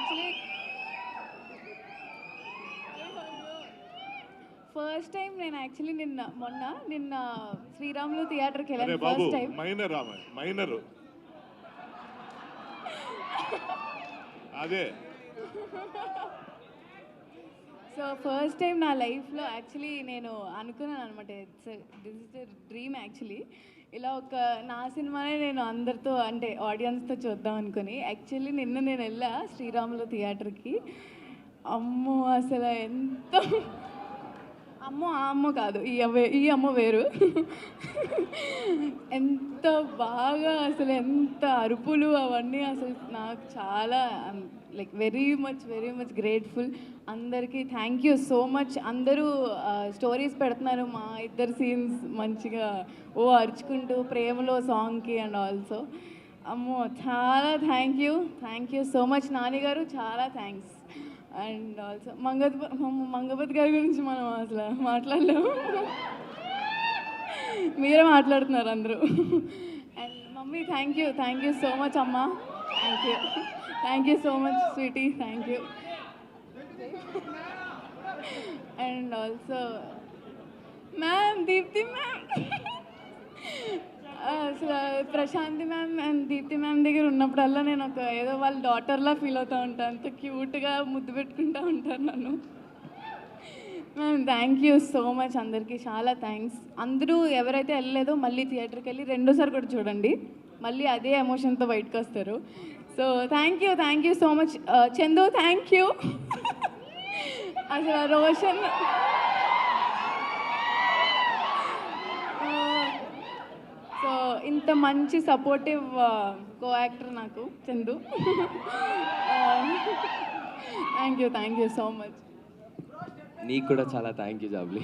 Actually first time నేను actually నిన్న శ్రీరాములు థియేటర్కి వెళ్ళాను ఫస్ట్ టైం. మైనర్ అదే. సో ఫస్ట్ టైం నా లైఫ్లో యాక్చువల్లీ నేను అనుకున్నాను అనమాట, దిస్ ఇస్ డ్రీమ్ యాక్చువల్లీ. ఇలా ఒక నా సినిమానే నేను అందరితో అంటే ఆడియన్స్తో చూద్దాం అనుకుని యాక్చువల్లీ నిన్న నేను వెళ్ళా శ్రీరాములు థియేటర్కి. అమ్మో అసలు ఎంత అమ్మో ఆ అమ్మ కాదు, ఈ అమ్మ వేరు. ఎంత బాగా అసలు ఎంత అరుపులు అవన్నీ అసలు నాకు చాలా లైక్ వెరీ మచ్ గ్రేట్ఫుల్. అందరికీ థ్యాంక్ యూ సో మచ్. అందరూ స్టోరీస్ పెడుతున్నారు మా ఇద్దరు సీన్స్ మంచిగా అరుచుకుంటూ ప్రేమలో సాంగ్కి అండ్ ఆల్సో. అమ్మో చాలా thank you so much Nani గారు, చాలా థ్యాంక్స్. అండ్ ఆల్సో మంగపతి గారి గురించి మనం అసలు మాట్లాడలేము, మీరే మాట్లాడుతున్నారు అందరూ. And mummy thank you so much అమ్మ, thank you so much sweetie, thank you. And also ma'am, Deepti ma'am, అసలు Prashanti ma'am and Deepti ma'am దగ్గర ఉన్నప్పుడల్లా నేను ఒక ఏదో వాళ్ళ డాటర్లా ఫీల్ అవుతూ ఉంటాను. అంత క్యూట్గా ముద్దు పెట్టుకుంటూ ఉంటాను నన్ను. Ma'am thank you so much, అందరికీ చాలా థ్యాంక్స్. అందరూ ఎవరైతే వెళ్ళలేదో మళ్ళీ థియేటర్కి వెళ్ళి రెండోసారి కూడా చూడండి, మళ్ళీ అదే ఎమోషన్తో బయటకు వస్తారు. So thank you so much. Chandu thank you. అసలు రోషన్ సో ఇంత మంచి సపోర్టివ్ కో యాక్టర్ నాకు Chandu. Thank you so much. నీకు కూడా చాలా థ్యాంక్ యూ జాబ్లీ.